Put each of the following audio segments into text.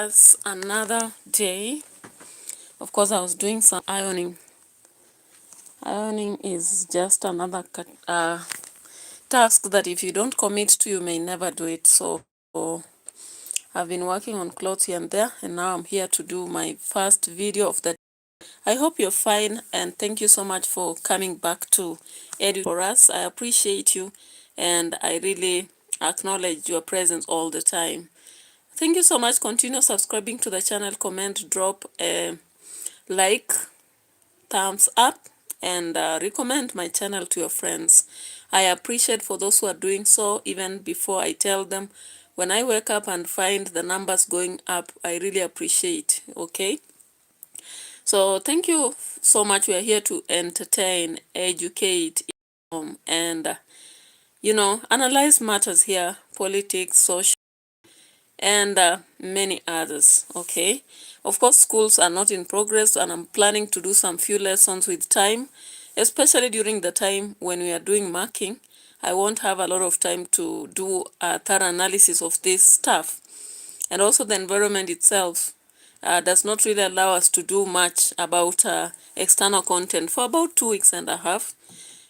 It's another day. Of course, I was doing some ironing. Ironing is just another task that if you don't commit to, you may never do it. So I've been working on clothes here and there, and now I'm here to do my first video of the day. I hope you're fine, and thank you so much for coming back to edit for us. I appreciate you, and I really acknowledge your presence all the time. Thank you so much. Continue subscribing to the channel, comment, drop a like, thumbs up, and recommend my channel to your friends. I appreciate for those who are doing so even before I tell them. When I wake up and find the numbers going up, I really appreciate. Okay, so thank you so much. We are here to entertain, educate, and analyze matters here, politics, social, and many others. Okay, of course, schools are not in progress, and I'm planning to do some few lessons with time, especially during the time when we are doing marking. I won't have a lot of time to do a thorough analysis of this stuff, and also the environment itself does not really allow us to do much about external content for about 2 weeks and a half.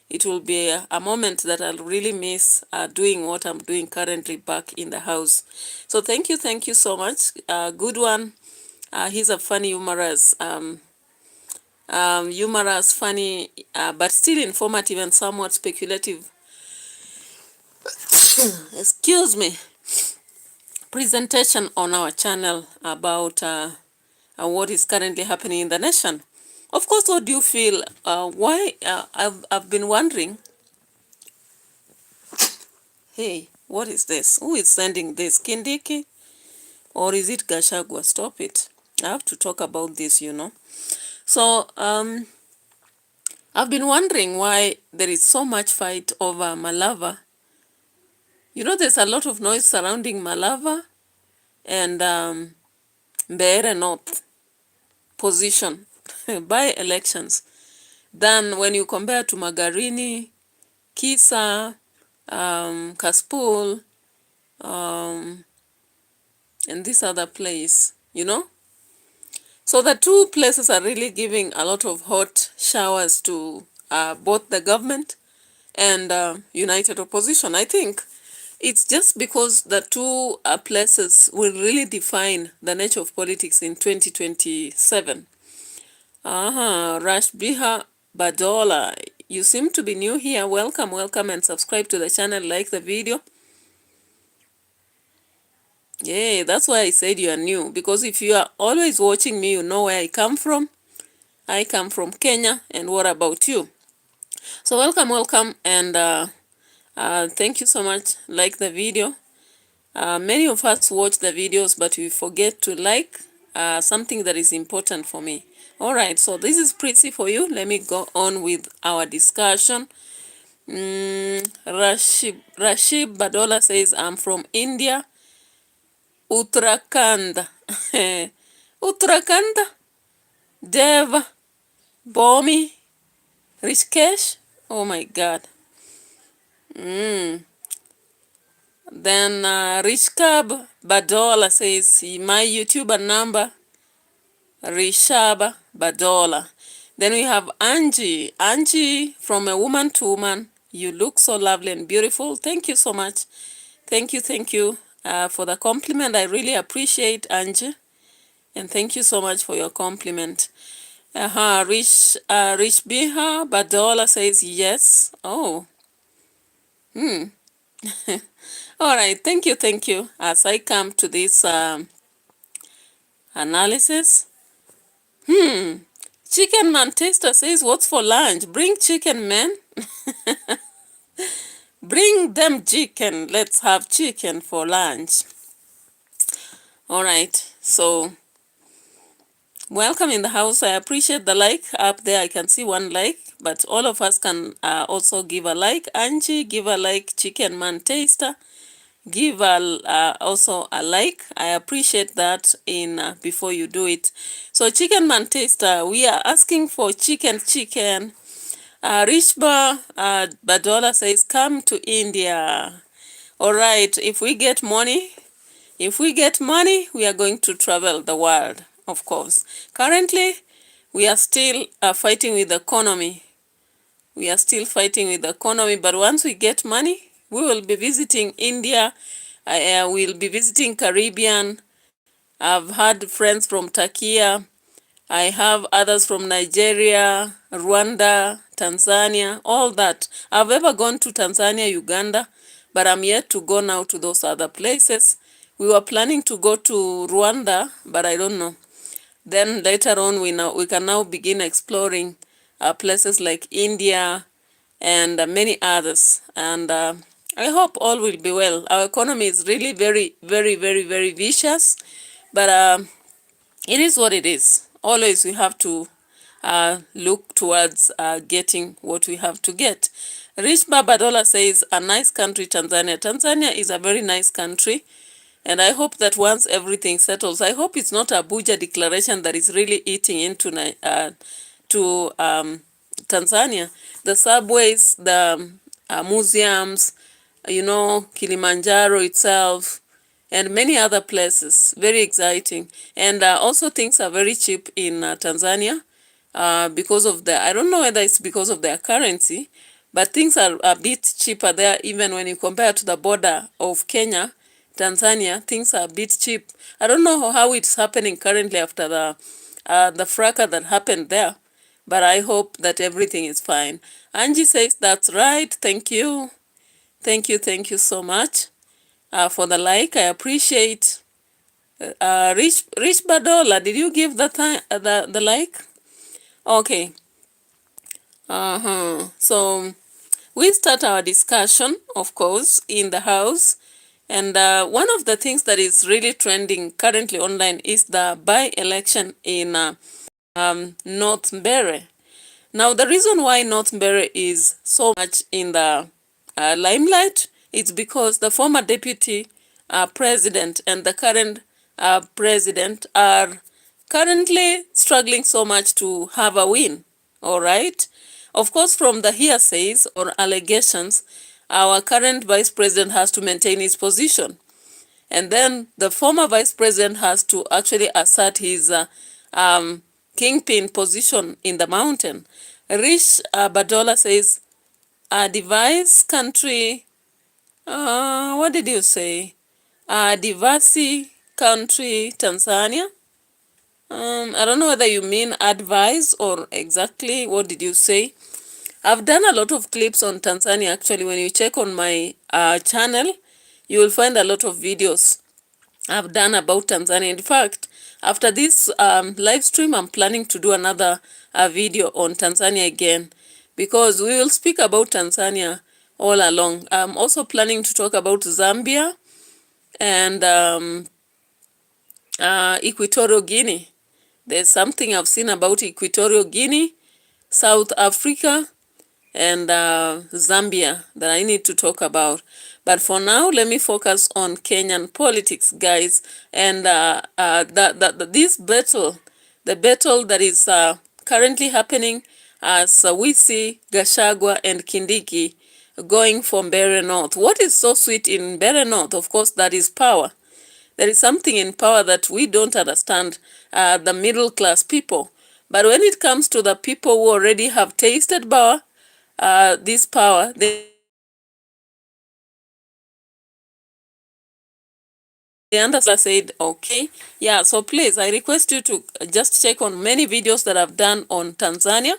It will be a moment that I'll really miss doing what I'm doing currently back in the house. So thank you so much. Good one. He's a funny, humorous, funny, but still informative and somewhat speculative. Excuse me. Presentation on our channel about what is currently happening in the nation. Of course, what do you feel? Why? I've been wondering. Hey, what is this? Who is sending this? Kindiki? Or is it GACHAGUA? Stop it. I have to talk about this, So, I've been wondering why there is so much fight over Malava. There's a lot of noise surrounding Malava and MBEERE North position by elections than when you compare to Magarini, Kisa, Kaspul, and this other place, So the two places are really giving a lot of hot showers to both the government and united opposition. I think it's just because the two places will really define the nature of politics in 2027. Rashbiha Badola, you seem to be new here. Welcome, and subscribe to the channel, like the video. Yeah, that's why I said you are new, because if you are always watching me, you know where I come from. I come from Kenya, and what about you? So welcome, and thank you so much. Like the video. Many of us watch the videos, but we forget to like something that is important for me. All right, so this is pretty for you. Let me go on with our discussion. Rashib Badola says, I'm from India. Uttarakhand. Uttarakhand. Dev. Bomi. Rishikesh. Oh my God. Then Rishkab Badola says, my YouTuber number, Rishab Badola. Then we have Angie. Angie, from a woman to woman. You look so lovely and beautiful. Thank you so much. Thank you for the compliment. I really appreciate, Angie. And thank you so much for your compliment. Rich Biha Badola says yes. Oh. All right. Thank you. As I come to this analysis. Chicken Man Taster says, what's for lunch? Bring chicken, man. Bring them chicken. Let's have chicken for lunch. All right. So, welcome in the house. I appreciate the like up there. I can see one like, but all of us can also give a like. Angie, give a like. Chicken Man Taster, give also a like. I appreciate that in before you do it. So Chicken Man Taster, we are asking for chicken. Rishba Badola says, come to India. All right, if we get money, If we get money, we are going to travel the world, of course. Currently, we are still fighting with the economy. We are still fighting with the economy, but once we get money, we will be visiting India. We'll be visiting Caribbean. I've had friends from Turkey. I have others from Nigeria, Rwanda, Tanzania, all that. I've ever gone to Tanzania, Uganda, but I'm yet to go now to those other places. We were planning to go to Rwanda, but I don't know. Then later on, we can now begin exploring places like India and many others. And I hope all will be well. Our economy is really very, very, very, very vicious, but it is what it is. Always we have to look towards getting what we have to get. Rich Babadola says, a nice country, Tanzania. Tanzania is a very nice country. And I hope that once everything settles, I hope it's not Abuja declaration that is really eating into Tanzania. The subways, the museums, Kilimanjaro itself, and many other places. Very exciting. And also things are very cheap in Tanzania because of I don't know whether it's because of their currency, but things are a bit cheaper there, even when you compare to the border of Kenya. Tanzania, things are a bit cheap. I don't know how it's happening currently after the fracas that happened there, but I hope that everything is fine. Angie says, that's right. Thank you. Thank you so much for the like. I appreciate. Rich Badola, did you give the like? Okay. So we start our discussion, of course, in the house. And one of the things that is really trending currently online is the by-election in North MBEERE. Now, the reason why North MBEERE is so much in the limelight is because the former deputy president and the current president are currently struggling so much to have a win. All right. Of course, from the hearsays or allegations, our current vice president has to maintain his position. And then the former vice president has to actually assert his kingpin position in the mountain. Rich Badola says, a device country, what did you say? A diverse country, Tanzania. I don't know whether you mean advise or exactly what did you say. I've done a lot of clips on Tanzania. Actually, when you check on my channel, you will find a lot of videos I've done about Tanzania. In fact, after this live stream, I'm planning to do another video on Tanzania again, because we will speak about Tanzania all along. I'm also planning to talk about Zambia and Equatorial Guinea. There's something I've seen about Equatorial Guinea, South Africa, and Zambia that I need to talk about. But for now, let me focus on Kenyan politics, guys. And this battle, the battle that is currently happening as we see GACHAGUA and KINDIKI going from MBEERE North. What is so sweet in MBEERE North? Of course, that is power. There is something in power that we don't understand, the middle class people. But when it comes to the people who already have tasted power, this power, they understand. Said, okay, yeah, so please, I request you to just check on many videos that I've done on Tanzania.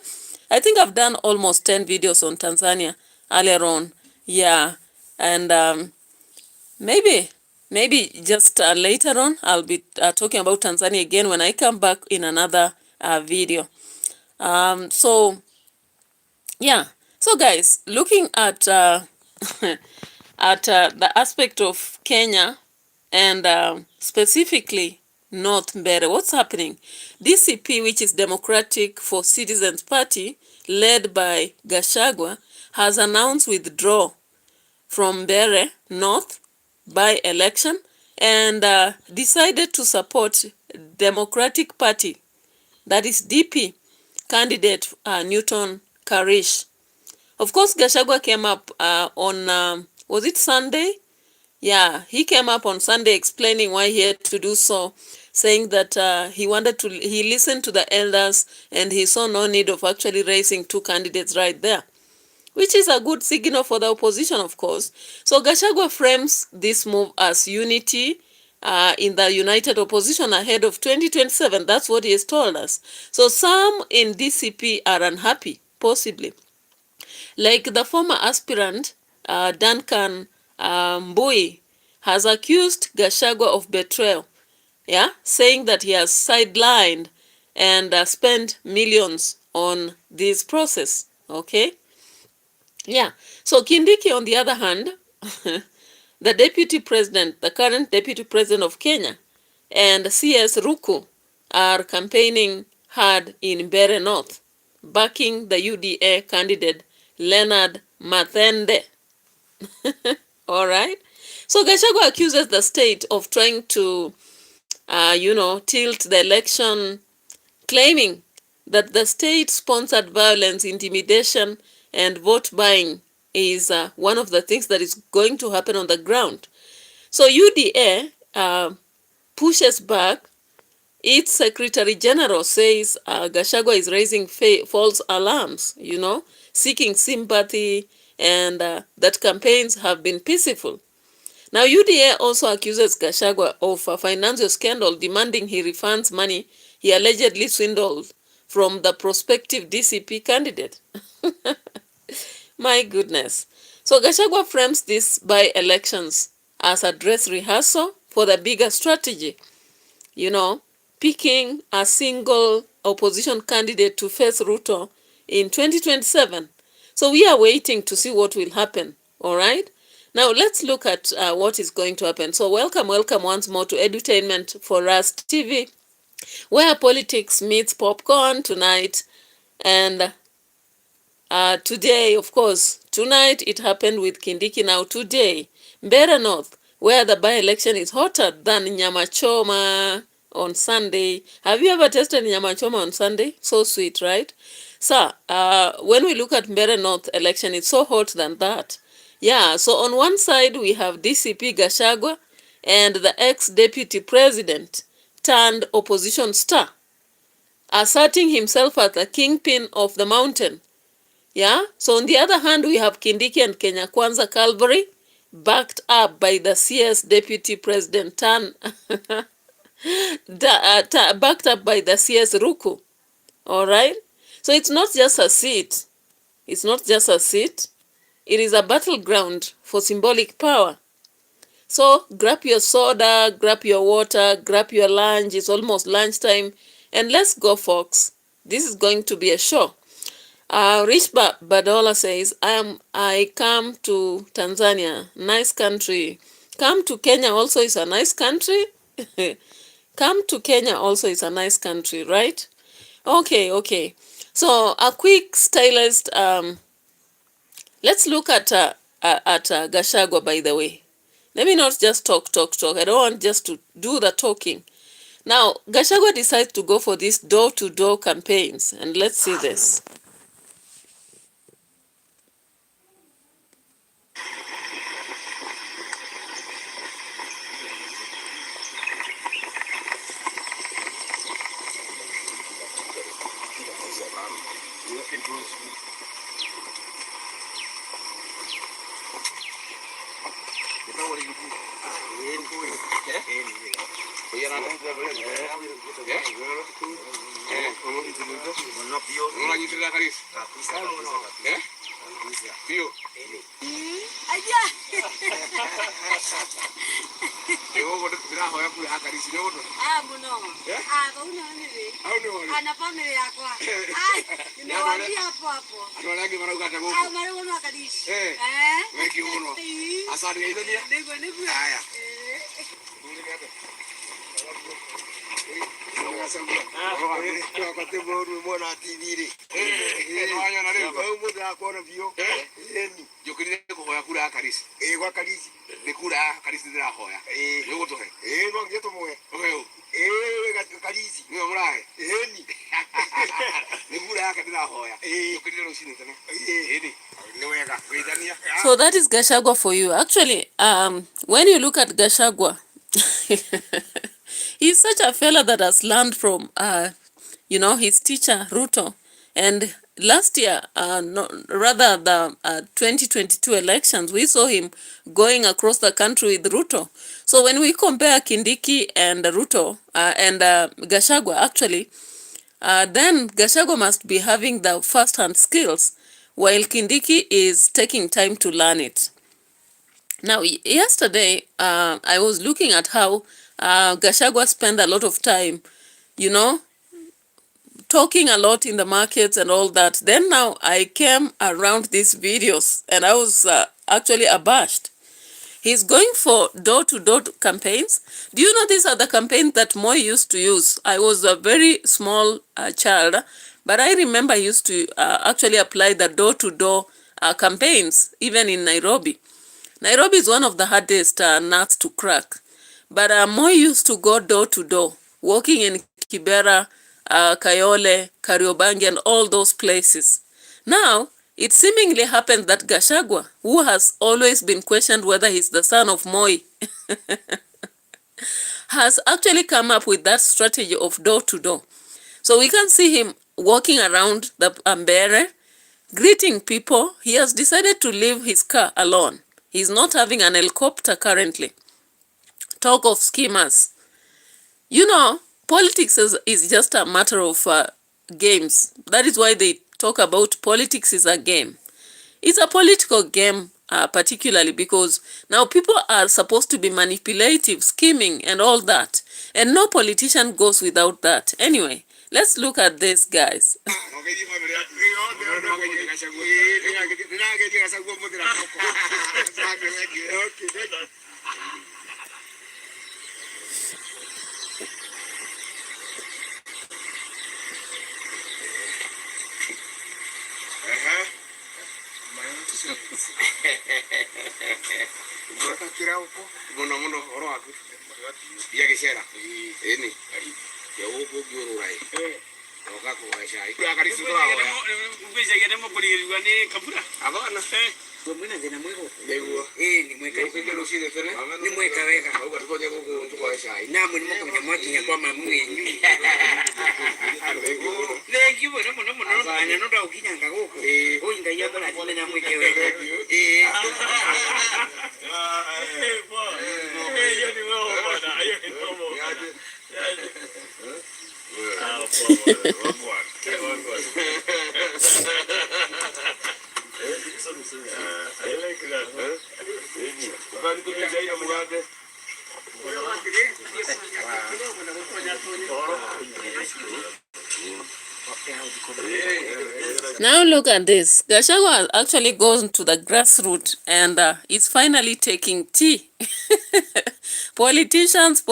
I think I've done almost 10 videos on Tanzania earlier on. Yeah, and maybe just later on, I'll be talking about Tanzania again when I come back in another video. So, yeah. So, guys, looking at at the aspect of Kenya and specifically North MBEERE, what's happening? DCP, which is Democratic for Citizens Party, led by GACHAGUA, has announced withdrawal from MBEERE North by election and decided to support Democratic Party, that is DP, candidate Newton Karish. Of course, GACHAGUA came up on, was it Sunday? Yeah, he came up on Sunday explaining why he had to do so, saying that he listened to the elders and he saw no need of actually raising two candidates right there, which is a good signal for the opposition, of course. So Gachagua frames this move as unity in the united opposition ahead of 2027. That's what he has told us. So some in DCP are unhappy, possibly. Like the former aspirant, Duncan Mbui, has accused Gachagua of betrayal, yeah, saying that he has sidelined and spent millions on this process, okay? Yeah, so Kindiki, on the other hand, the deputy president, the current deputy president of Kenya, and CS Ruku are campaigning hard in MBEERE North, backing the UDA candidate Leonard Mathende. All right. So Gachagua accuses the state of trying to, tilt the election, claiming that the state-sponsored violence, intimidation, and vote buying is one of the things that is going to happen on the ground. So UDA pushes back. Its Secretary General says Gachagua is raising false alarms, seeking sympathy, and that campaigns have been peaceful. Now, UDA also accuses Gachagua of a financial scandal, demanding he refunds money he allegedly swindled from the prospective DCP candidate. My goodness. So Gachagua frames these by-elections as a dress rehearsal for the bigger strategy, picking a single opposition candidate to face Ruto in 2027. So we are waiting to see what will happen, all right? Now let's look at what is going to happen. So welcome once more to Edutainment for Us TV, where politics meets popcorn tonight. And today, of course, tonight it happened with Kindiki. Now today, MBEERE North, where the by-election is hotter than Nyama Choma on Sunday. Have you ever tasted Nyama Choma on Sunday? So sweet, right? So, when we look at MBEERE North election, it's so hot than that. Yeah, so on one side we have DCP Gachagua and the ex-deputy president turned opposition star, asserting himself as the kingpin of the mountain. Yeah, so on the other hand, we have Kindiki and Kenya Kwanza Calvary, backed up by the CS deputy president backed up by the CS Ruku. All right, so it's not just a seat. It's not just a seat. It is a battleground for symbolic power. So grab your soda, grab your water, grab your lunch. It's almost lunchtime, and let's go, folks. This is going to be a show. Rich Badola says, I come to Tanzania, nice country. Come to Kenya also is a nice country. Come to Kenya also is a nice country, right? Okay. So a quick stylist. Let's look at Gachagua, by the way. Let me not just talk. I don't want just to do the talking. Now, Gachagua decides to go for these door-to-door campaigns, and let's see this. So that is Gachagua for you. Actually, when you look at Gachagua, he's such a fella that has learned from, his teacher, Ruto. And last year, no, rather the 2022 elections, we saw him going across the country with Ruto. So when we compare Kindiki and Ruto and Gachagua, actually, then Gachagua must be having the first-hand skills, while Kindiki is taking time to learn it. Now, yesterday, I was looking at how Gachagua spent a lot of time, talking a lot in the markets and all that. Then now I came around these videos and I was actually abashed. He's going for door-to-door campaigns. Do you know these are the campaigns that Moi used to use? I was a very small child, but I remember I used to actually apply the door-to-door campaigns, even in Nairobi. Nairobi is one of the hardest nuts to crack. But Moi used to go door-to-door, walking in Kibera, Kayole, Kariobangi, and all those places. Now, it seemingly happens that Gachagua, who has always been questioned whether he's the son of Moi, has actually come up with that strategy of door-to-door. So we can see him walking around the MBEERE, greeting people. He has decided to leave his car alone. He's not having an helicopter currently. Talk of schemers. Politics is just a matter of games. That is why they talk about politics is a game. It's a political game, particularly because now people are supposed to be manipulative, scheming, and all that. And no politician goes without that. Anyway, let's look at this, guys. Now look at this. Gachagua actually goes to the grassroots and is finally taking tea. Politicians.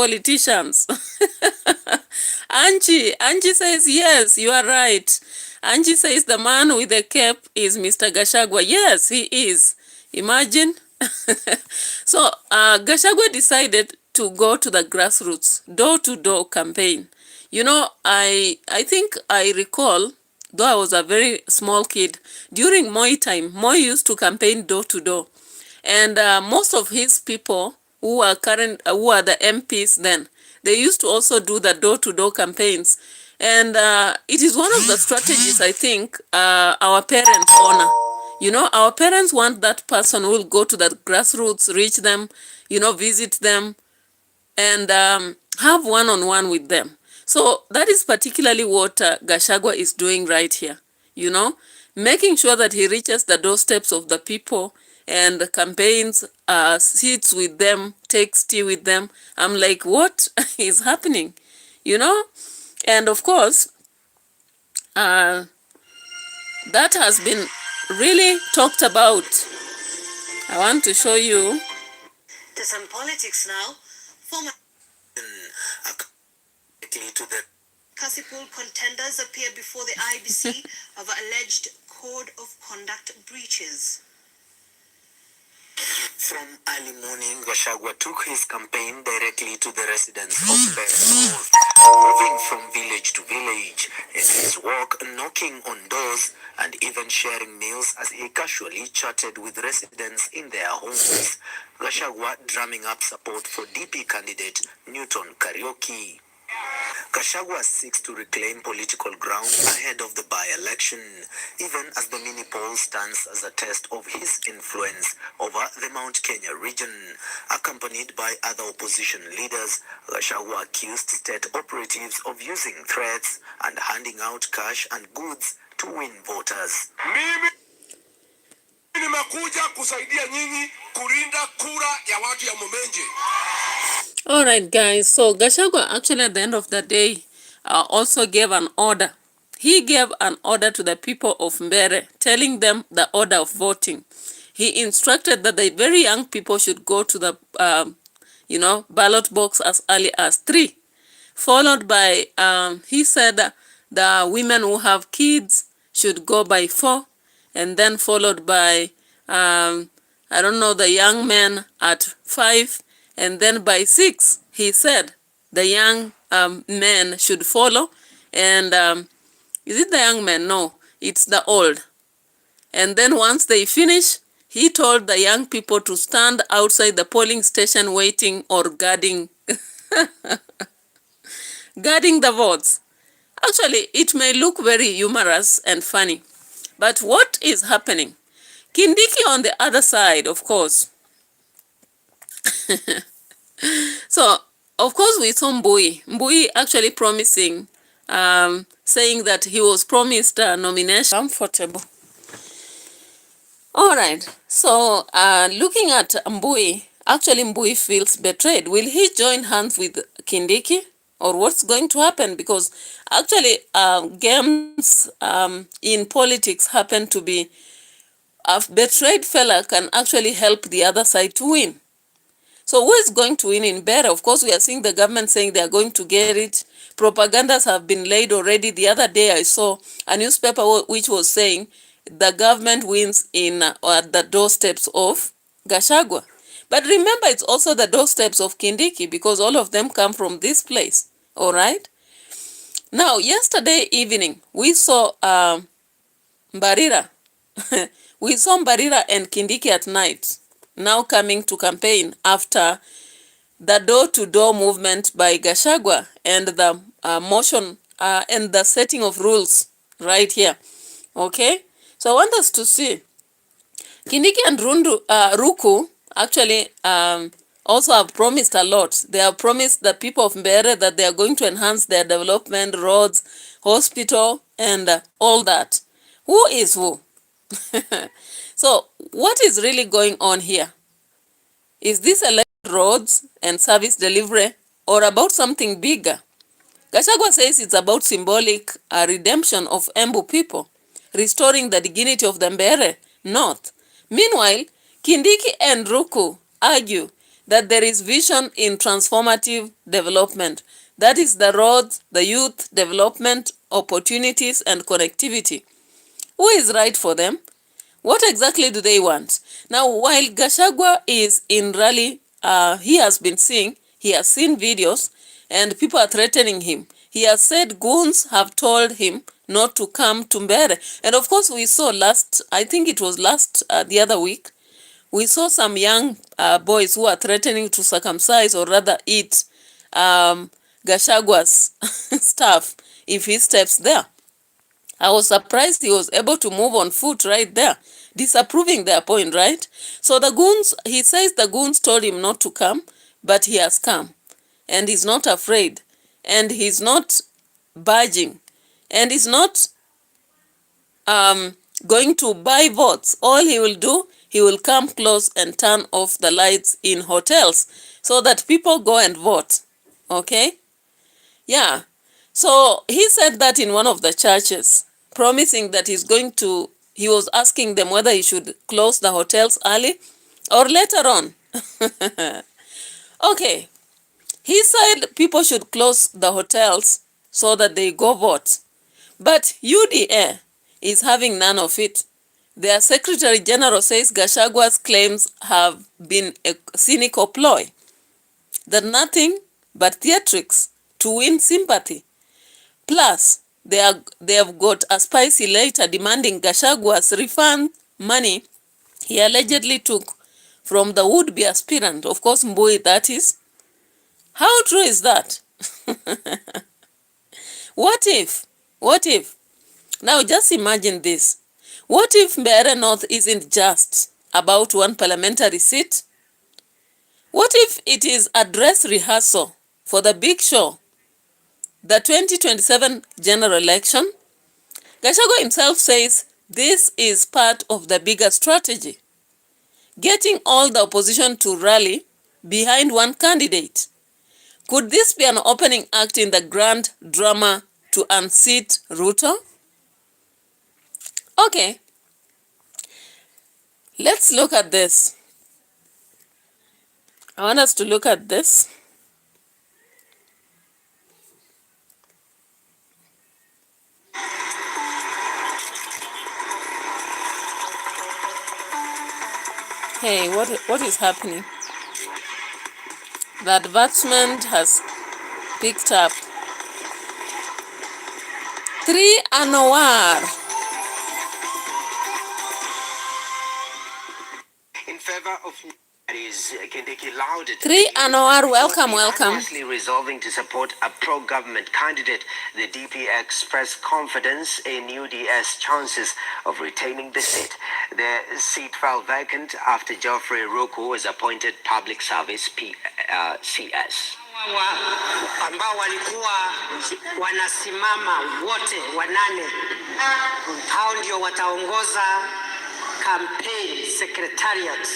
Angie says, yes, you are right. Angie says the man with the cape is Mr. Gachagua. Yes, he is. Imagine. So Gachagua decided to go to the grassroots, door-to-door campaign. I think I recall, though I was a very small kid, during Moi time, Moi used to campaign door-to-door. And most of his people who are the MPs then, they used to also do the door-to-door campaigns. And it is one of the strategies I think our parents honor. Our parents want that person who will go to the grassroots, reach them, visit them, and have one-on-one with them. So that is particularly what Gachagua is doing right here, making sure that he reaches the doorsteps of the people and campaigns, sits with them, takes tea with them. I'm like, what is happening? And of course, that has been really talked about. I want to show you. To some politics now. Former to the Kasipul contenders appear before the IBC of alleged code of conduct breaches. From early morning, Gachagua took his campaign directly to the residents of MBEERE, moving from village to village and his work knocking on doors and even sharing meals as he casually chatted with residents in their homes. GACHAGUA drumming up support for DP candidate Newton Kariuki. GACHAGUA seeks to reclaim political ground ahead of the by-election, even as the mini poll stands as a test of his influence over the Mount Kenya region. Accompanied by other opposition leaders, GACHAGUA accused state operatives of using threats and handing out cash and goods to win voters. Mimi nimekuja kusaidia nyinyi kulinda kura ya watu ya Mumenje. All right, guys. So GACHAGUA actually at the end of the day also gave an order. He gave an order to the people of MBEERE, telling them the order of voting. He instructed that the very young people should go to the, ballot box as early as 3. Followed by, he said the women who have kids should go by 4. And then followed by, the young men at 5. And then by 6, he said the young men should follow. And is it the young men? No, it's the old. And then once they finish, he told the young people to stand outside the polling station waiting or guarding, guarding the votes. Actually, it may look very humorous and funny. But what is happening? Kindiki on the other side, of course. So, of course, we saw Mbui actually promising, saying that he was promised a nomination. Comfortable. All right. So, looking at Mbui, actually Mbui feels betrayed. Will he join hands with Kindiki? Or what's going to happen? Because actually, games in politics happen to be a betrayed fella can actually help the other side to win. So who is going to win in MBEERE? Of course, we are seeing the government saying they are going to get it. Propagandas have been laid already. The other day I saw a newspaper which was saying the government wins in at the doorsteps of GACHAGUA. But remember, it's also the doorsteps of Kindiki because all of them come from this place. All right? Now, yesterday evening, we saw MBEERE. We saw MBEERE and Kindiki at night, now coming to campaign after the door-to-door movement by GACHAGUA and the motion and the setting of rules right here. Okay? So I want us to see. Kindiki and Ruku actually also have promised a lot. They have promised the people of MBEERE that they are going to enhance their development, roads, hospital, and all that. Who is who? So, what is really going on here? Is this elected roads and service delivery or about something bigger? GACHAGUA says it's about symbolic redemption of Embu people, restoring the dignity of the MBEERE North. Meanwhile, Kindiki and Ruku argue that there is vision in transformative development. That is the roads, the youth development, opportunities, and connectivity. Who is right for them? What exactly do they want? Now, while GACHAGUA is in rally, he has been seeing, he has seen videos, and people are threatening him. He has said goons have told him not to come to MBEERE. And of course, we saw the other week, we saw some young boys who are threatening to circumcise or rather eat GACHAGUA's stuff if he steps there. I was surprised he was able to move on foot right there, disapproving their point, right? So the goons, he says the goons told him not to come, but he has come. And he's not afraid. And he's not budging. And he's not going to buy votes. All he will do, he will come close and turn off the lights in hotels so that people go and vote. Okay? Yeah. So he said that in one of the churches, promising that he was asking them whether he should close the hotels early or later on. Okay. He said people should close the hotels so that they go vote. But UDA is having none of it. Their Secretary General says GACHAGUA's claims have been a cynical ploy. That nothing but theatrics to win sympathy. Plus, they have got a spicy letter demanding Gachagua's refund money he allegedly took from the would-be aspirant, of course Mbui that is. How true is that? What if? Now just imagine this. What if MBEERE North isn't just about one parliamentary seat? What if it is a dress rehearsal for the big show, the 2027 general election? Gachagua himself says this is part of the bigger strategy, getting all the opposition to rally behind one candidate. Could this be an opening act in the grand drama to unseat Ruto? Okay, let's look at this. I want us to look at this. Hey, what is happening? The advertisement has picked up. 3 Anwar. In favor of Kindiki lauded 3 Anwar, welcome. Resolving to support a pro-government candidate, the DP expressed confidence in UDS chances of retaining the seat. The seat fell vacant after Geoffrey Ruku was appointed Public Service CS. Ambao walikuwa wanasimama wote wanane, hao ndio wataongoza campaign secretariat.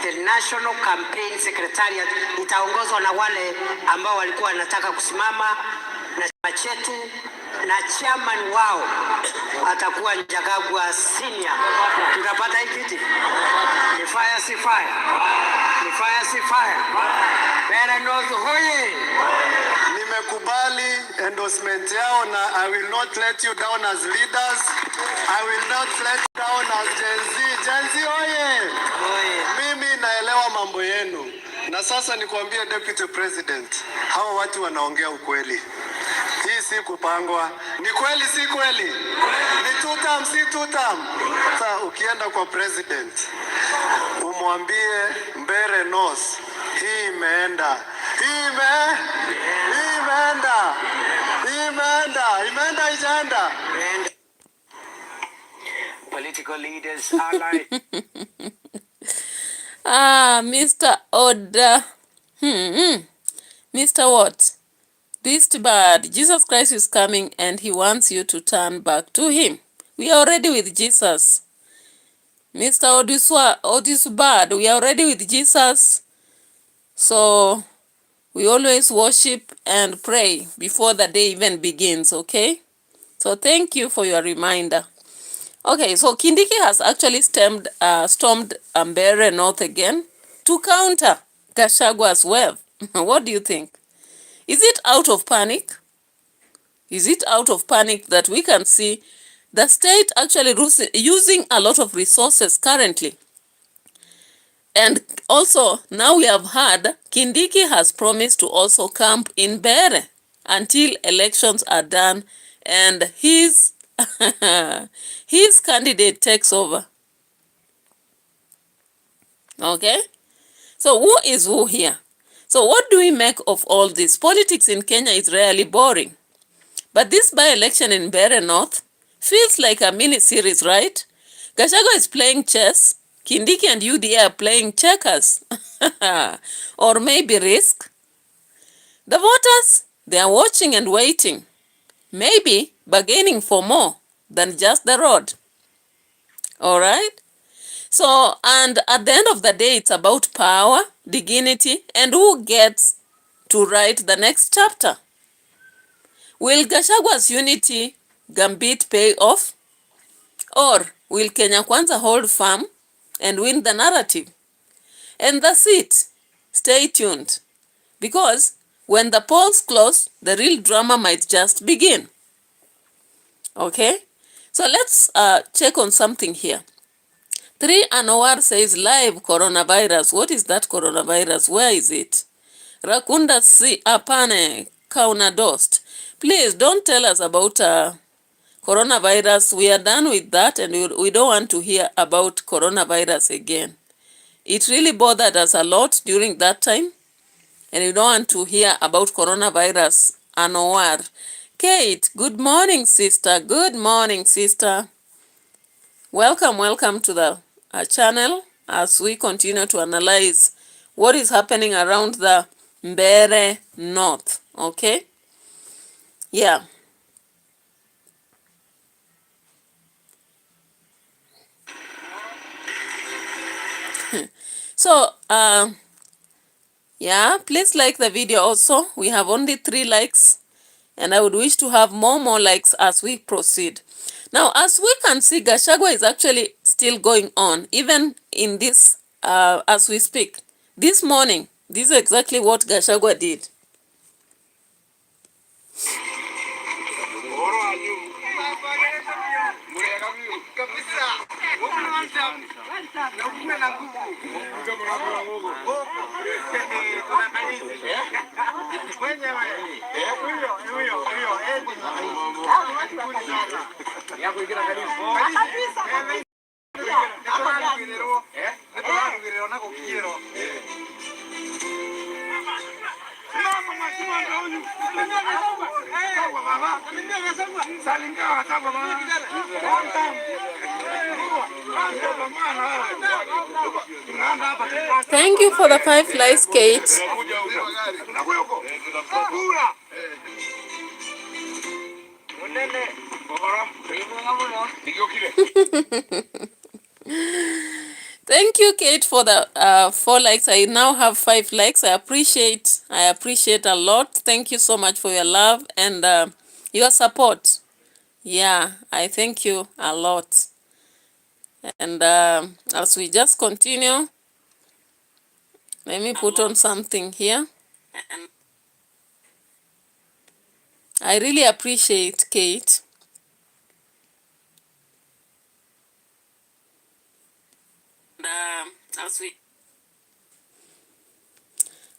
The National Campaign Secretariat itaongozwa na wale ambao walikuwa wanataka kusimama na chama chetu, na chairman wao atakuwa Njagagwa Senior. Tutapata hii kiti? Ni fire si fire. Ni fire si fire. MBEERE North hoye. Nimekubali endorsement yao na I will not let you down as leaders. I will not let you down as Gen Z. Gen Z hoye. Mimi naelewa mambo yenu. Na sasa nikwambie Deputy President, hawa watu wanaongea ukweli. Hii si kupangwa. Ni kweli si kweli? Ni two-term si two-term. Sasa ukienda kwa president, umwambie MBEERE North, hii imeenda. Imeenda ijaenda. Political leaders allied. Mr. Oda. Mr. What? Beast bad. Jesus Christ is coming and he wants you to turn back to him. We are already with Jesus. Mr. Odisbad, we are already with Jesus. So we always worship and pray before the day even begins, okay? So thank you for your reminder. Okay, so Kindiki has actually stormed MBEERE North again to counter Gachagua's wave. What do you think? Is it out of panic? Is it out of panic that we can see the state actually using a lot of resources currently? And also, now we have heard Kindiki has promised to also camp in MBEERE until elections are done and his candidate takes over. Okay? So who is who here? So what do we make of all this? Politics in Kenya is really boring. But this by-election in MBEERE North feels like a mini-series, right? Gachagua is playing chess. Kindiki and UDA are playing checkers. Or maybe risk. The voters, they are watching and waiting. Maybe bargaining for more than just the road. Alright? So, and at the end of the day, it's about power, dignity, and who gets to write the next chapter. Will Gachagua's unity gambit pay off? Or will Kenya Kwanza hold firm and win the narrative? And that's it. Stay tuned. Because when the polls close, the real drama might just begin. Okay? So let's check on something here. 3 Anwar says live coronavirus. What is that coronavirus? Where is it? Rakunda si apane kauna dost. Please don't tell us about coronavirus. We are done with that, and we don't want to hear about coronavirus again. It really bothered us a lot during that time, and we don't want to hear about coronavirus. Anwar. Kate, good morning, sister. Good morning, sister. Welcome to the channel as we continue to analyze what is happening around the MBEERE North. Okay? Yeah. So, yeah, please like the video also. We have only 3 likes, and I would wish to have more likes as we proceed. Now, as we can see, GACHAGUA is actually still going on, even in this, as we speak. This morning, this is exactly what GACHAGUA did. Thank you for the 5 likes, Kate. Thank you, Kate, for the 4 likes. I now have 5 likes. I appreciate a lot. Thank you so much for your love and your support. Yeah, I thank you a lot. And as we just continue, let me put on something here. I really appreciate Kate.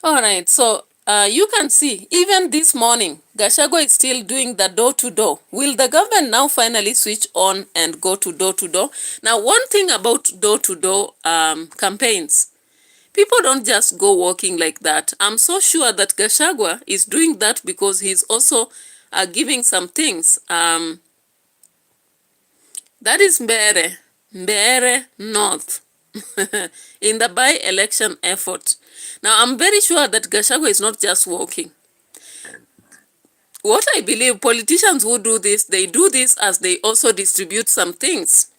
All right, so you can see, even this morning, GACHAGUA is still doing the door-to-door. Will the government now finally switch on and go to door-to-door? Now, one thing about door-to-door campaigns, people don't just go walking like that. I'm so sure that GACHAGUA is doing that because he's also giving some things. That is MBEERE North. In the by-election effort. Now, I'm very sure that GACHAGUA is not just walking. What I believe politicians who do this, they do this as they also distribute some things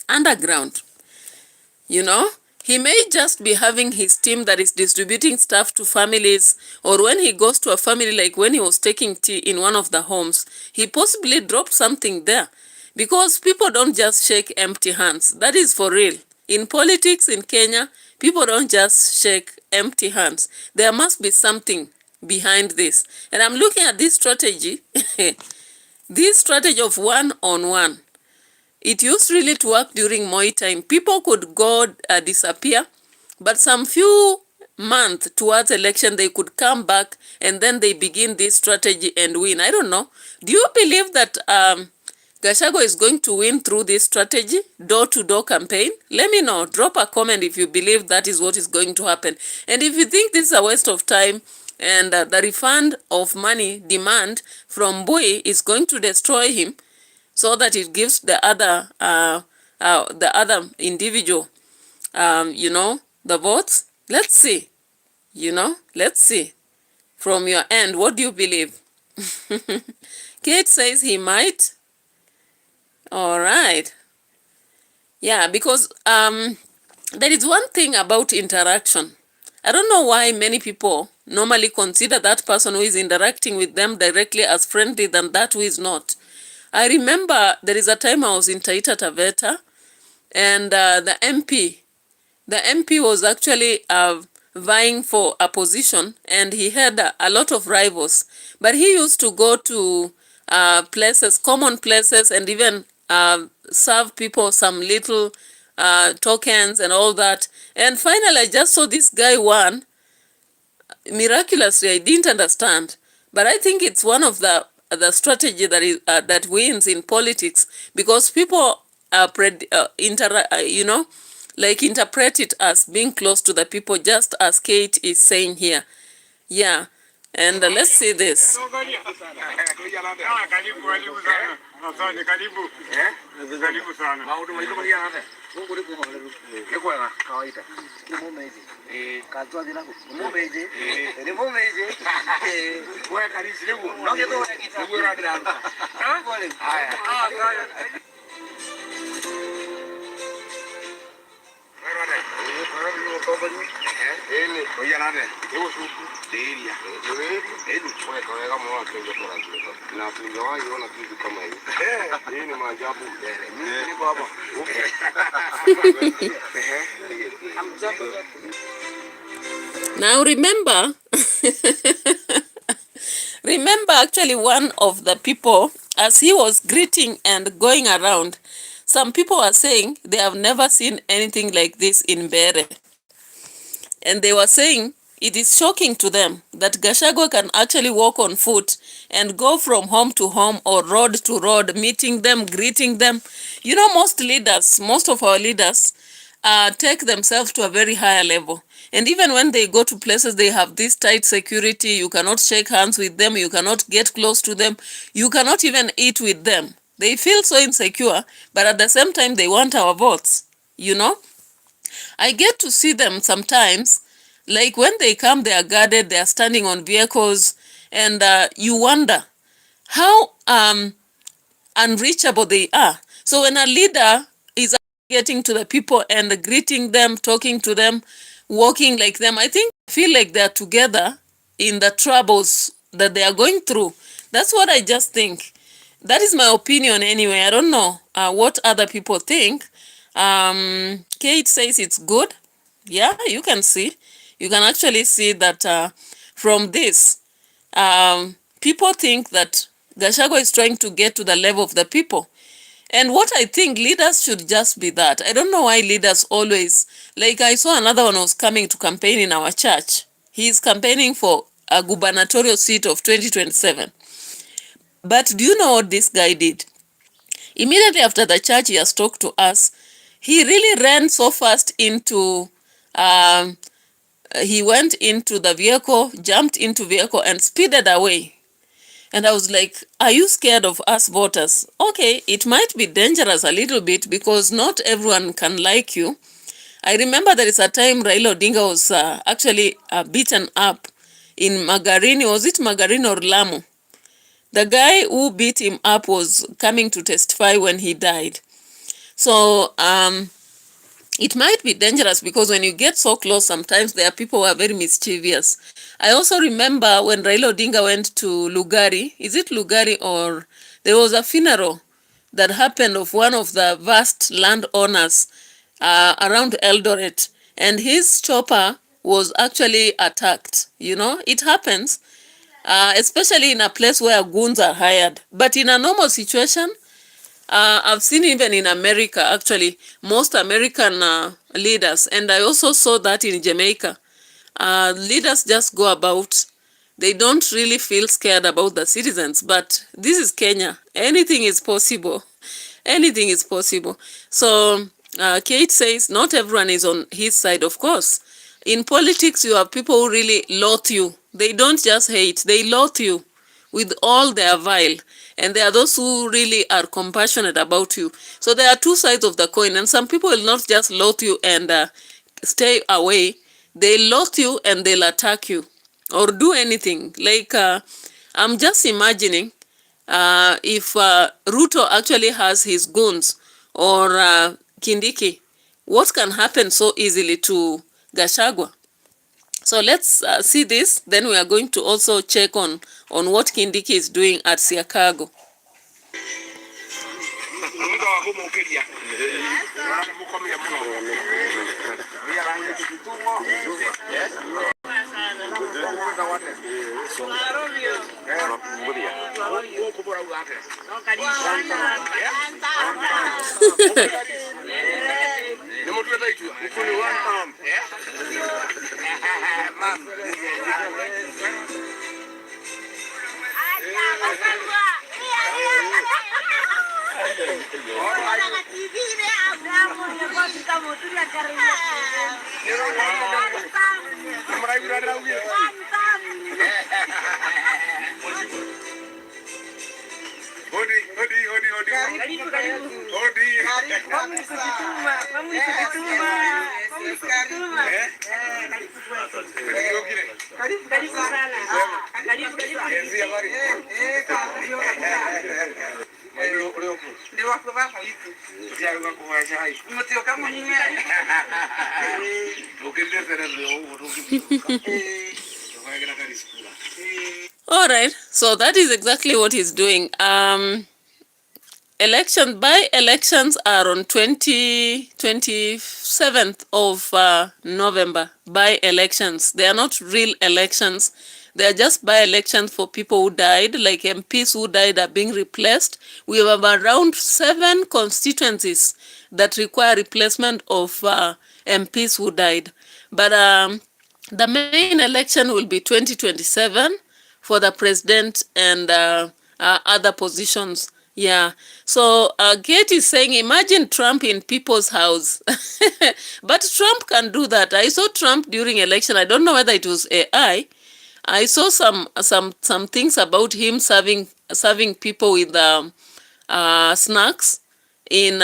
underground. You know, he may just be having his team that is distributing stuff to families, or when he goes to a family, like when he was taking tea in one of the homes, he possibly dropped something there. Because people don't just shake empty hands. That is for real. In politics in Kenya, people don't just shake empty hands. There must be something behind this. And I'm looking at this strategy, this strategy of one-on-one. It used really to work during Moi time. People could go disappear, but some few months towards election, they could come back and then they begin this strategy and win. I don't know. Do you believe that GACHAGUA is going to win through this strategy, door-to-door campaign? Let me know. Drop a comment if you believe that is what is going to happen. And if you think this is a waste of time and the refund of money demand from Bui is going to destroy him so that it gives the other individual, you know, the votes, let's see. You know, let's see. From your end, what do you believe? Kate says he might. All right. Yeah, because there is one thing about interaction. I don't know why many people normally consider that person who is interacting with them directly as friendly than that who is not. I remember there is a time I was in Taita Taveta, and the MP was actually vying for a position, and he had a lot of rivals. But he used to go to places, common places, and even serve people some little tokens and all that. And finally, I just saw this guy won. Miraculously, I didn't understand. But I think it's one of the the strategy that is that wins in politics, because people like interpret it as being close to the people, just as Kate is saying here. Yeah, and let's see this. Now remember, remember actually one of the people, as he was greeting and going around, some people are saying they have never seen anything like this in MBEERE. And they were saying it is shocking to them that GACHAGUA can actually walk on foot and go from home to home or road to road, meeting them, greeting them. You know, most of our leaders take themselves to a very higher level. And even when they go to places, they have this tight security. You cannot shake hands with them. You cannot get close to them. You cannot even eat with them. They feel so insecure, but at the same time, they want our votes, you know. I get to see them sometimes, like when they come, they are guarded, they are standing on vehicles, and you wonder how unreachable they are. So when a leader is getting to the people and greeting them, talking to them, walking like them, I feel like they're together in the troubles that they are going through. That's what I just think. That is my opinion anyway. I don't know what other people think. Kate says it's good. Yeah, you can see. You can actually see that from this, people think that GACHAGUA is trying to get to the level of the people. And what I think, leaders should just be that. I don't know why leaders always, like I saw another one was coming to campaign in our church. He's campaigning for a gubernatorial seat of 2027. But do you know what this guy did? Immediately after the church he has talked to us, he really ran so fast into, he went into the vehicle, jumped into vehicle and speeded away. And I was like, are you scared of us voters? Okay, it might be dangerous a little bit because not everyone can like you. I remember there is a time Raila Odinga was actually beaten up in Magarini. Was it Magarini or Lamu? The guy who beat him up was coming to testify when he died. So it might be dangerous because when you get so close, sometimes there are people who are very mischievous. I also remember when Raila Odinga went to Lugari. Is it Lugari, or there was a funeral that happened of one of the vast landowners around Eldoret, and his chopper was actually attacked. You know, it happens, especially in a place where goons are hired. But in a normal situation, I've seen even in America, actually, most American leaders, and I also saw that in Jamaica, leaders just go about. They don't really feel scared about the citizens, but this is Kenya. Anything is possible. Anything is possible. So Kate says not everyone is on his side, of course. In politics, you have people who really loathe you. They don't just hate, they loathe you with all their vile. And there are those who really are compassionate about you. So there are two sides of the coin. And some people will not just loathe you and stay away. They loathe you and they'll attack you or do anything. Like, I'm just imagining if Ruto actually has his goons, or Kindiki, what can happen so easily to GACHAGUA? So let's see this. Then we are going to also check on what Kindiki is doing at Siakago. All right, so that is exactly what he's doing. By-elections are on 27th of November. By-elections. They are not real elections. They are just by-elections for people who died, like MPs who died are being replaced. We have around 7 constituencies that require replacement of MPs who died. But the main election will be 2027 for the president and other positions. Yeah. So Kate is saying, imagine Trump in people's house. But Trump can do that. I saw Trump during election. I don't know whether it was AI. I saw some things about him serving people with snacks in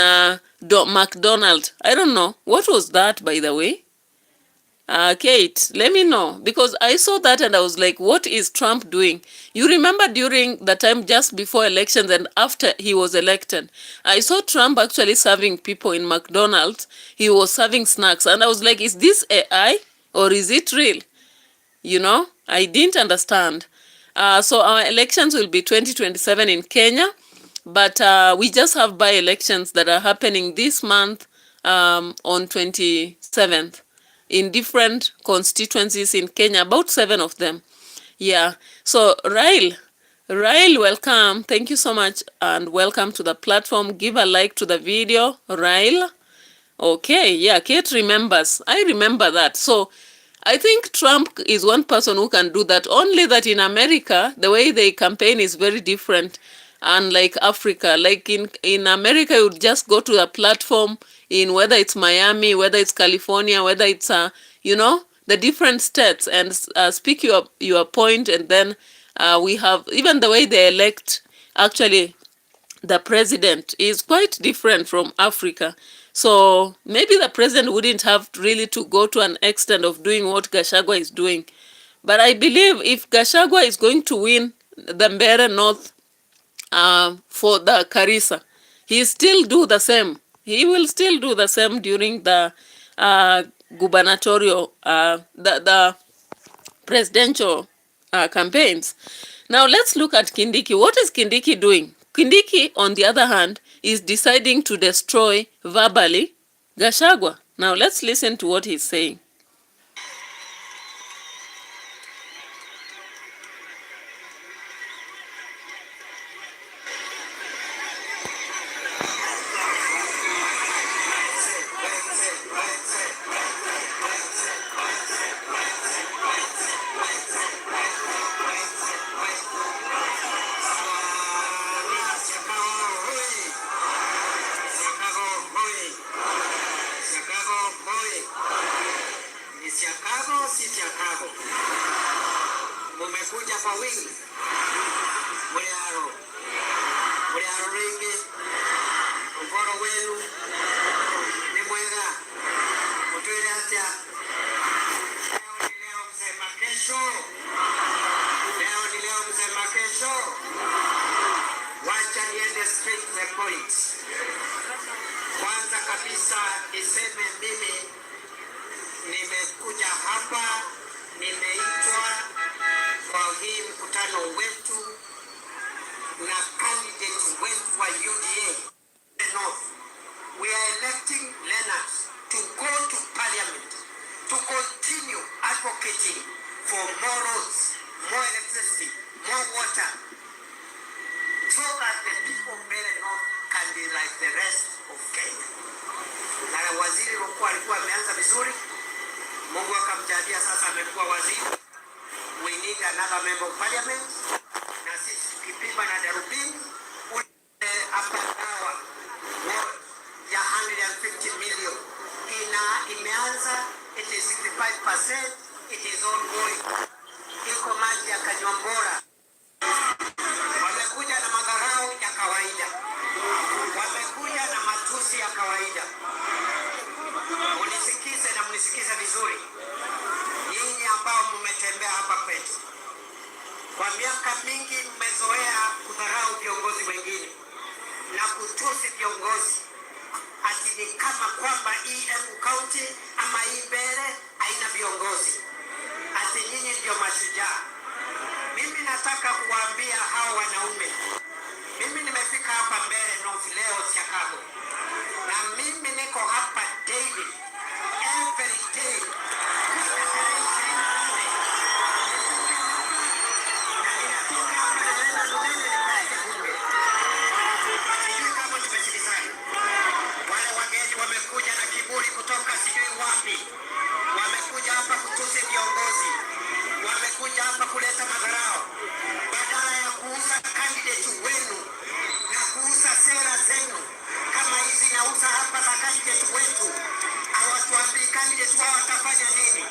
McDonald's. I don't know. What was that, by the way? Kate, let me know, because I saw that and I was like, what is Trump doing? You remember during the time just before elections and after he was elected, I saw Trump actually serving people in McDonald's. He was serving snacks and I was like, is this AI or is it real? You know, I didn't understand. So our elections will be 2027 in Kenya, but we just have by-elections that are happening this month on 27th. In different constituencies in Kenya, about 7 of them. Yeah. So, Rail, welcome. Thank you so much and welcome to the platform. Give a like to the video, Rail. Okay, yeah, Kate remembers. I remember that. So, I think Trump is one person who can do that. Only that in America, the way they campaign is very different. Unlike Africa, like in America, you would just go to the platform in whether it's Miami, whether it's California, whether it's, you know, the different states and speak your point. And then we have, even the way they elect, actually, the president is quite different from Africa. So maybe the president wouldn't have really to go to an extent of doing what GACHAGUA is doing. But I believe if GACHAGUA is going to win the MBEERE North for the Karisa, he still do the same. He will still do the same during the gubernatorial, the presidential campaigns. Now let's look at Kindiki. What is Kindiki doing? Kindiki, on the other hand, is deciding to destroy verbally GACHAGUA. Now let's listen to what he's saying. Mumekuja kwa wingi, muliaro ringi, mforo wenu ni mwega, mutwire atia. Leo msema kesho, leo msema kesho. Wacha niende straight to the point. Kwanza kabisa niseme mimi nimekuja hapa, nimeitwa kwa hii mkutano wetu na candidate wetu wa UDA North. We are electing Leonard to go to parliament to continue advocating for more roads, more electricity, more water, so that the people of MBEERE North can be like the rest of Kenya. Na waziri mkuu alikuwa ameanza vizuri, Mungu akamjalia sasa amekuwa waziri. We need another member of parliament. Na sisi tukipima na darubini ule hapa dawa kutusi viongozi ati ni kama kwamba hii Embu County ama hii MBEERE haina viongozi, ati nyinyi ndio mashujaa. Mimi nataka kuwaambia hao wanaume, mimi nimefika hapa MBEERE North leo Chicago, na mimi niko hapa daily, every day. Wale wageni wamekuja na kiburi kutoka sijui wapi, wamekuja hapa kutusi viongozi, wamekuja hapa kuleta madharau. Badala ya kuuza candidate wenu na kuuza sera zenu kama hizi nauza hapa za candidate wetu, hawatuambii candidate wao watafanya nini,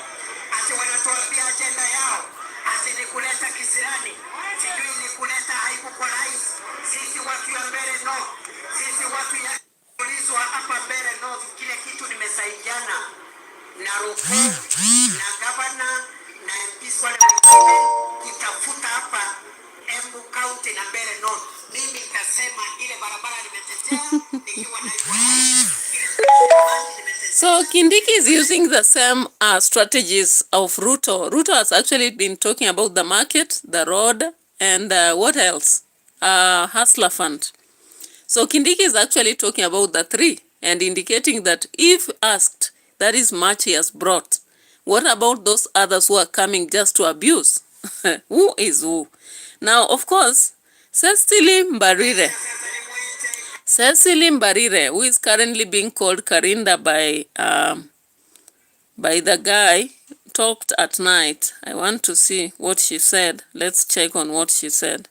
ati wanatuambia agenda yao ati ni kuleta kisirani, sijui ni kuleta aibu kwa rais. Sisi watu ya MBEERE North, sisi watu ya ulizwa hapa MBEERE North, kile kitu nimesaidiana na Ruku na gavana na MPs wale wengine kutafuta hapa Embu County na MBEERE North. Mimi nikasema ile barabara nimetetea nikiwa na So Kindiki is using the same strategies of Ruto. Ruto has actually been talking about the market, the road, and what else? Hustler Fund. So Kindiki is actually talking about the three and indicating that if asked, that is much he has brought. What about those others who are coming just to abuse? Who is who? Now, of course, Cecily Mbarire, who is currently being called Karinda by the guy, talked at night. I want to see what she said. Let's check on what she said.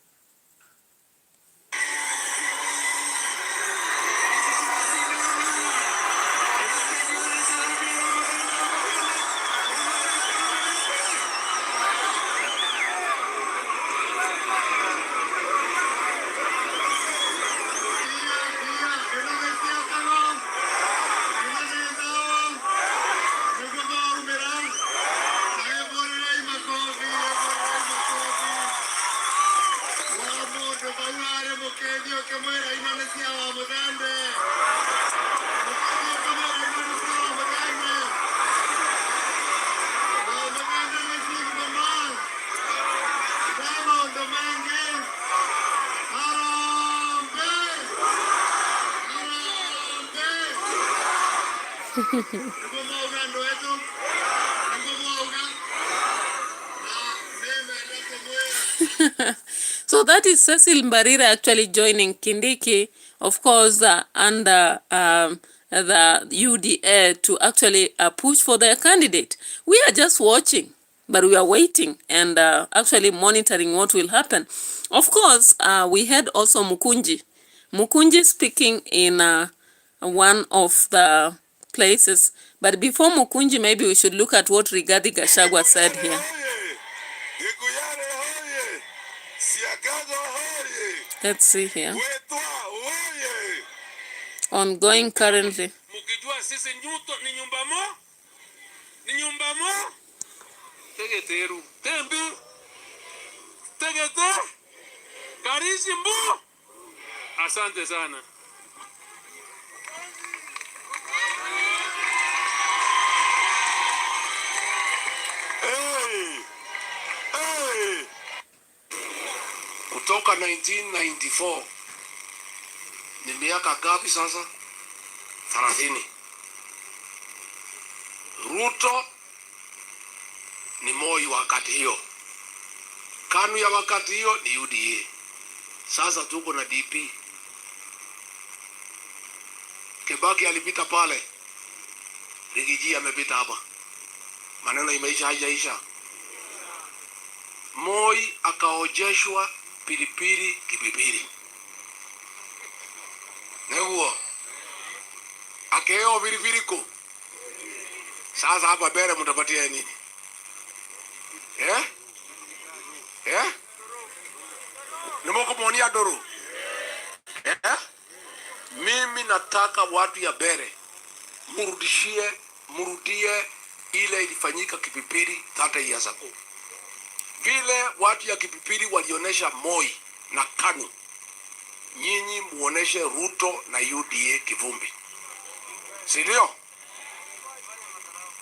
So that is Cecil Mbarire actually joining Kindiki, of course, under the UDA to actually push for their candidate. We are just watching, but we are waiting and actually monitoring what will happen. Of course, we had also Mukunji speaking in one of the places. But before Mukunji, maybe we should look at what Rigathi Gachagua said here. Let's see here. Ongoing currently. Asante sana. Kutoka 1994 ni miaka ngapi sasa? 30. Ruto ni Moi wakati hiyo. KANU ya wakati hiyo ni UDA. Sasa tuko na DP. Kibaki alipita pale. Rigiji amepita hapa. Maneno imeisha haijaisha. Moi akaojeshwa pilipili kipipili. Neguo. Akeo viliviko. Sasa hapa MBEERE mtapatia nini? Nimoko monia doro. Mimi nataka watu ya MBEERE murudie ile ilifanyika Kipipiri 30 years ago. Vile watu ya Kipipiri walionesha Moi na KANU nyinyi muoneshe Ruto na UDA kivumbi, si ndio?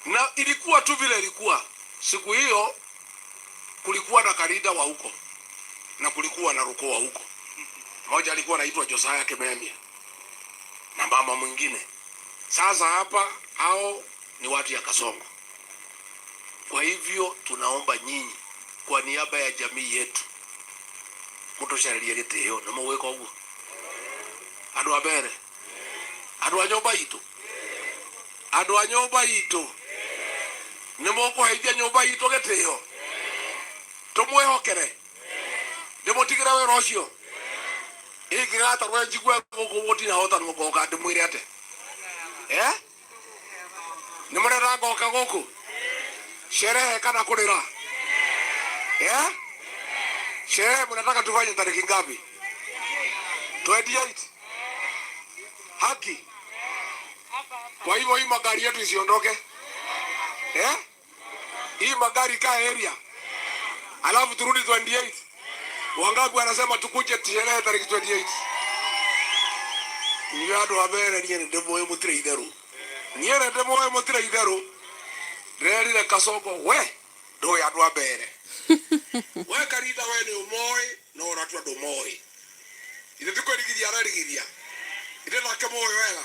Na ilikuwa tu vile ilikuwa siku hiyo. Kulikuwa na Karida wa huko na kulikuwa na Ruko wa huko. Mmoja alikuwa anaitwa Josiah Kimemia na mama mwingine. Sasa hapa hao ni watu ya Kasongo. Kwa hivyo tunaomba nyinyi kwa niaba ya jamii yetu mutosharia gitio na muweka uguo. Andu abere, andu anyoba itu, andu anyoba itu ni mukuheithia nyumba itu gitio, tumwihokere ndimutigira wira ucio ingirata rwe njigwe guku gutina hota nugoka ndimwire ate ni murera ngoka guku sherehe kana kurira sherehe mnataka tufanye tariki ngapi? 28 haki. Kwa hivyo hii magari yetu isiondoke, hii magari kaa area, alafu turudi 28. Wangapi wanasema tukuje sherehe tariki 28? Ni watu wabere ni ndemo yo mutire idero, ni ndemo yo mutire idero reri le Kasongo we do ya dwa bere we Karida we ni umoi no ratwa do moi ite tiko ligiria rarigiria ite na kemo wega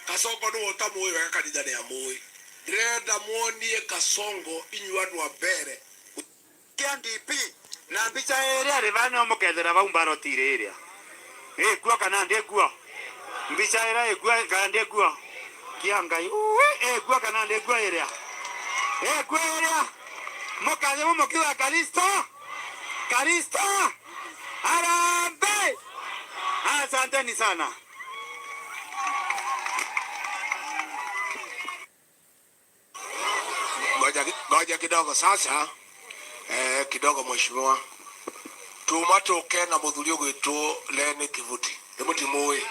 Kasongo no tamu wega Karida ne amoi renda muonie Kasongo inywa dwa bere KINDIKI na mbica ere ari bana mukethera baumbaro tireria kwa kana ndegua mbica ere kwa kana ndegua kiangai kwa kana ndegua ere kweli mkaje mkiwa Karisto Arambe. Asanteni sana. Ngoja kidogo sasa, kidogo mheshimiwa, tumatoke na muthuri gwitu Lene Kivuti ndimuti muwi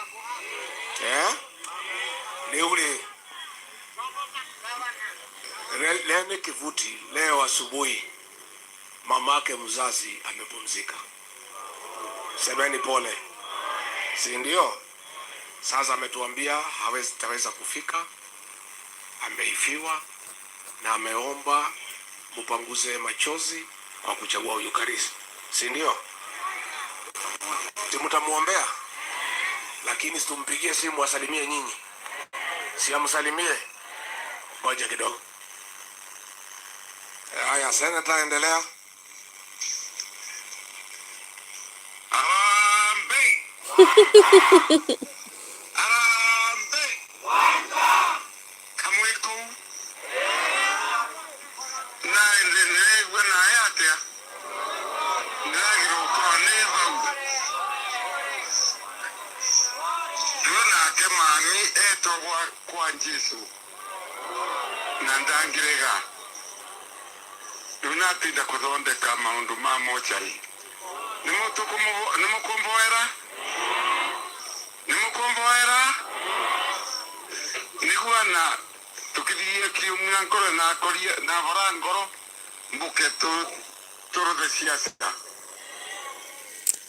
ni ule Lene Kivuti leo asubuhi mamake mzazi amepumzika. Semeni pole, si ndio? Sasa ametuambia hawezi kufika, ameifiwa na ameomba mupanguze machozi kwa kuchagua Eucharist, si ndio? Timutamuombea, lakini situmpigie simu asalimie nyinyi, si amsalimie. Ngoja kidogo. Haya, senata endelea. Arambe. Arambe. Kamwiko. Na endelee wana yake. Ndagiro kwa neva. Duna kemani eto kwa Yesu. Nandangirega. Tunatinda kuthondeka maundu ma mochari nimukumboera niguana tukithie kiumia ngoro na koria na vora ngoro mbuke turuthe siasa.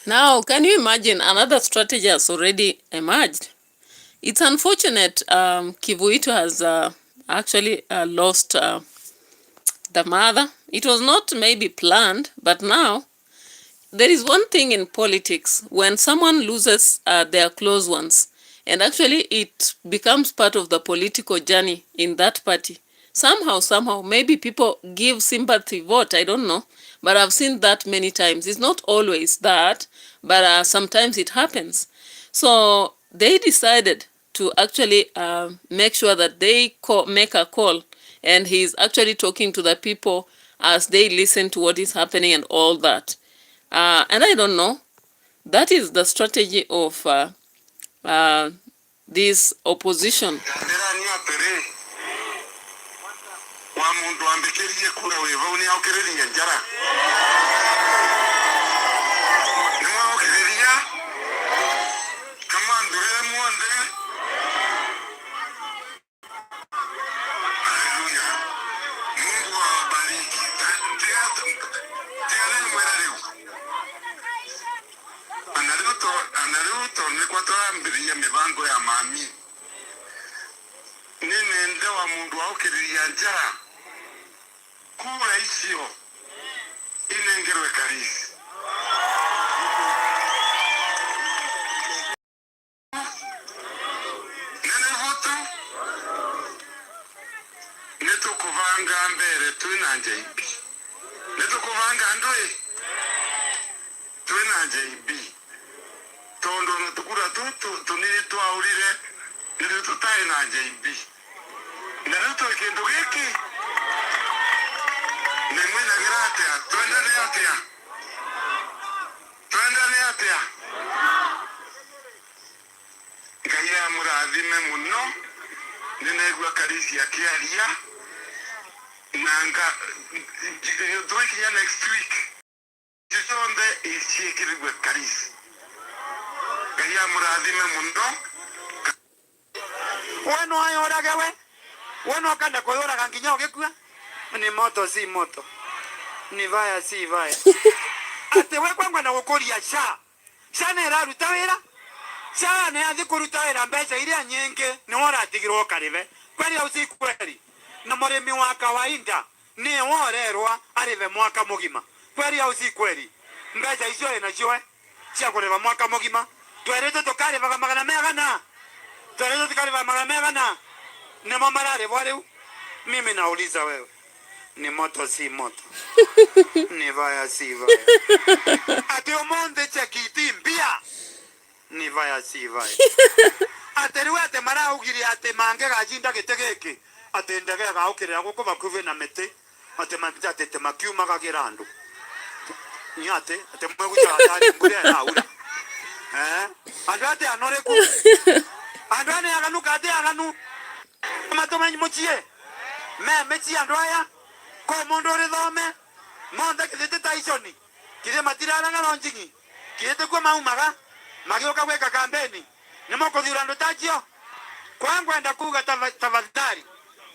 Now, can you imagine another strategy has already emerged? It's unfortunate Kivuito has actually lost the mother. It was not maybe planned, but now there is one thing in politics: when someone loses their close ones, and actually it becomes part of the political journey in that party, somehow, maybe people give sympathy vote, I don't know, but I've seen that many times. It's not always that, but sometimes it happens. So they decided to actually make sure that they make a call, and he's actually talking to the people as they listen to what is happening and all that. And I don't know, that is the strategy of this opposition. na ruto ni kwa twambiria mibango ya mami nini ndewa mundu aukiriria njara kura icio inengerwe Karisi nene vutu nitukuvanga mbere twina JB nitukuvanga ndui twina JB tondo nutukura tunini twaurire niri tutai na JB na ruto kindu giki nimwina giratia twendane atia Ngai amurathime muno ninegua Karisi akiaria nanga twikinya next week jisonde isiekirigwe Karisi Ngai amurathime muno weno ayoragewe weno kanda koyoraga nginya ugikua ni moto si moto ni vaya si vaya ate we kwangwa na gukuria sha ne raruta wira sha ne athi kuruta wira mbeca iria nyingi ni waratigirwo karive kweli au si kweli na murimi wa kawaida ni worerwa arive mwaka mugima kweli au si kweli mbeca icio ina cio cia kuriva mwaka mugima twerete tukariva magana megana twerete tukariva magana megana ni mamarare bwariu mimi nauliza wewe ni moto si moto ni vaya si vaya ati umonde chekiti mbia ni vaya si vaya ati riwe ati maraugiri ati mange gajinda gitegeki ati ndege gaukirira guku bakuve na mete ati mambita ati temakiuma gagirandu nyate ati mwegucha atari ngure naura andate anoreku andane aganu kate aganu matomanyi mochie me mechi andwaya ko mondo rithome monda kithete taisoni kire matirara ngaronjingi kirete kwa maumaga magioka gweka kampeni nimoko thurando tajio kwangu enda kuga tafadhali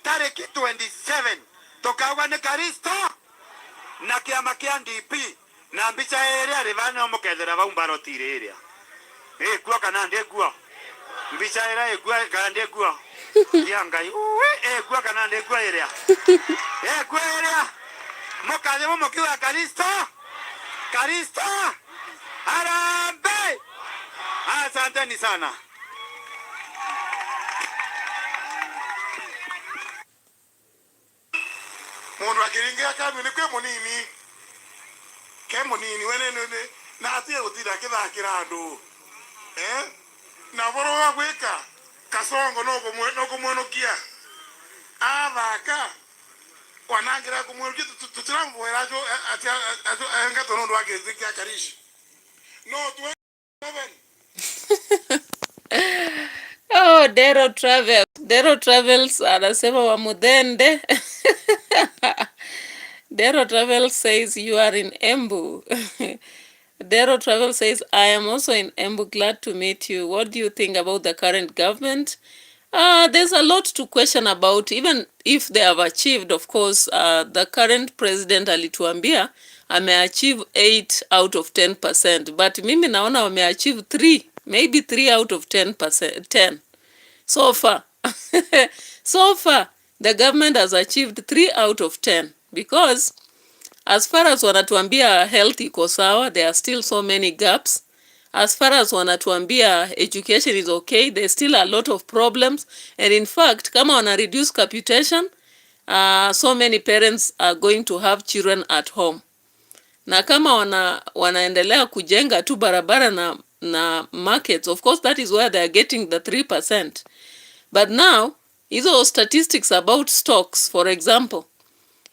tariki 27 tokauga ni Karisto na kiama kia NDP na mbica ere arivane omukethera baumbaro tireria kwa kana ndegua mbica ere kana ndegua Yangai kwa kana ndegua ere kwa ere mokade mokiwa Karisto Arambe asanteni sana mundu akiringia kabi ni kwe munini wenene na atie utira kithakira andu na boroga gwika kasongo no kumwonokia athaka wanangira kumwonokia tutiramwera jo ati enga tono ndo agezikia Karishi no 27 Oh, Dero Travels anasema wa Mudende. Dero Travel says you are in Embu. Dero Travel says I am also in Embu. Glad to meet you. What do you think about the current government? There's a lot to question about, even if they have achieved. Of course, the current president alituambia ameachieve 8 out of 10%, but mimi naona wameachieve 3, maybe 3 out of 10%. So far, so far, the government has achieved 3 out of 10, because as far as wanatuambia health iko sawa, there are still so many gaps. As far as wanatuambia education is okay, there's still a lot of problems. And in fact, kama wana reduce capitation, so many parents are going to have children at home. Na kama wanaendelea kujenga tu barabara na markets, of course that is where they are getting the 3%. But now, hizo statistics about stocks, for example,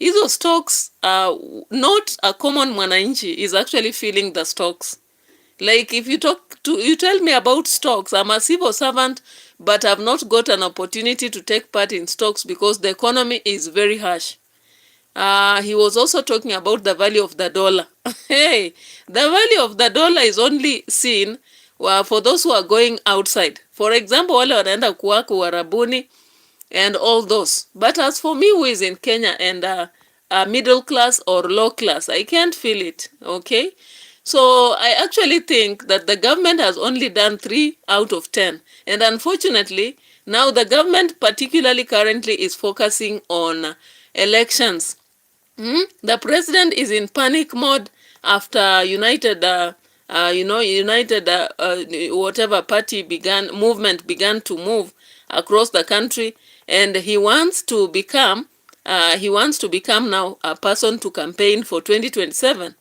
hizo stocks, not a common mwananchi is actually feeling the stocks. Like if you tell me about stocks, I'm a civil servant, but I've not got an opportunity to take part in stocks because the economy is very harsh. He was also talking about the value of the dollar. Hey, the value of the dollar is only seen for those who are going outside. For example, wale wanaenda kuwako Warabuni and all those. But as for me who is in Kenya and middle class or low class, I can't feel it, okay? So I actually think that the government has only done 3 out of 10. And unfortunately, now the government particularly currently is focusing on elections. The president is in panic mode after United, whatever party movement began to move across the country, and he wants to become now a person to campaign for 2027.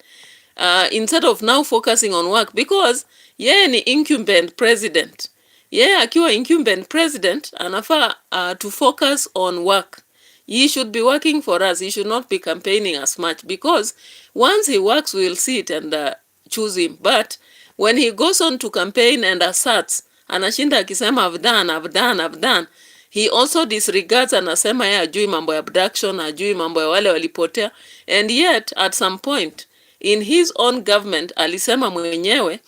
Instead of now focusing on work, because yeye ni incumbent president. Yeye akiwa incumbent president anafaa to focus on work. He should be working for us. He should not be campaigning as much, because once he works, we will see it and choose him. But when he goes on to campaign and asserts, anashinda akisema I've done, he also disregards, anasema yeye ajui mambo ya abduction, ajui mambo ya wale walipotea. And yet at some point in his own government alisema mwenyewe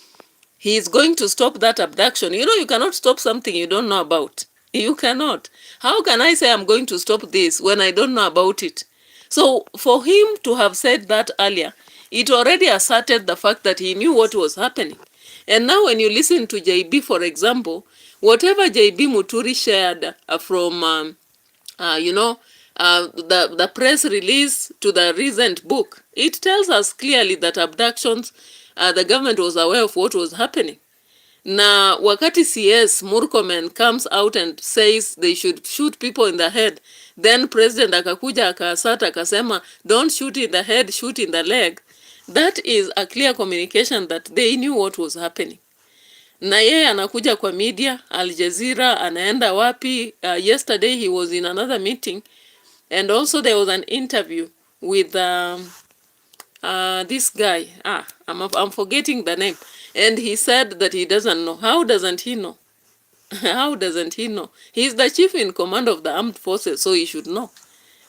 he is going to stop that abduction. You know, you cannot stop something you don't know about. You cannot. How can I say I'm going to stop this when I don't know about it? So for him to have said that earlier, it already asserted the fact that he knew what was happening. And now when you listen to JB, for example, whatever JB Muturi shared from the press release to the recent book, it tells us clearly that abductions, the government was aware of what was happening. Na wakati CS Murkomen comes out and says they should shoot people in the head, then president akakuja akasata akasema don't shoot in the head, shoot in the leg. That is a clear communication that they knew what was happening. Na yeye anakuja kwa media, Al Jazeera, anaenda wapi? Yesterday he was in another meeting, and also there was an interview with this guy. I'm forgetting the name. And he said that he doesn't know. How doesn't he know? How doesn't he know? He's the chief in command of the armed forces, so he should know.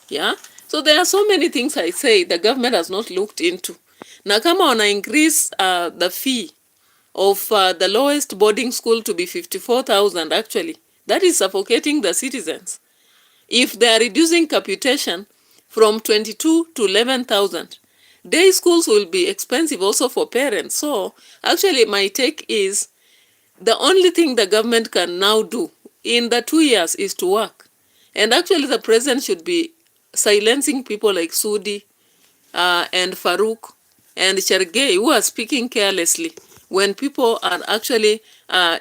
Yeah? So there are so many things I say the government has not looked into. Na kama wana increase the fee of the lowest boarding school to be 54,000 actually, that is suffocating the citizens. If they are reducing capitation from 22 to 11,000, day schools will be expensive also for parents. So actually my take is the only thing the government can now do in the 2 years is to work. And actually the president should be silencing people like Sudi and Farouk and Chergei, who are speaking carelessly when people are actually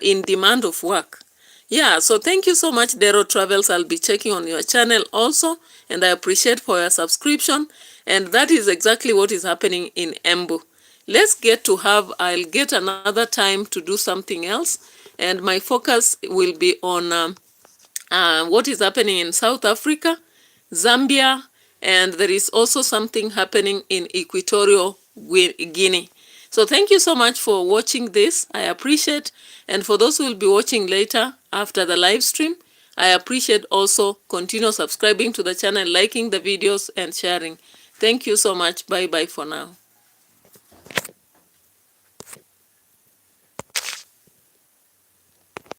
in demand of work. Yeah, so thank you so much, Dero Travels. I'll be checking on your channel also, and I appreciate for your subscription. And that is exactly what is happening in Embu. I'll get another time to do something else, and my focus will be on what is happening in South Africa, Zambia, and there is also something happening in Equatorial Guinea. So thank you so much for watching this. I appreciate, and for those who will be watching later after the live stream, I appreciate also continue subscribing to the channel, liking the videos and sharing. Thank you so much. Bye bye for now.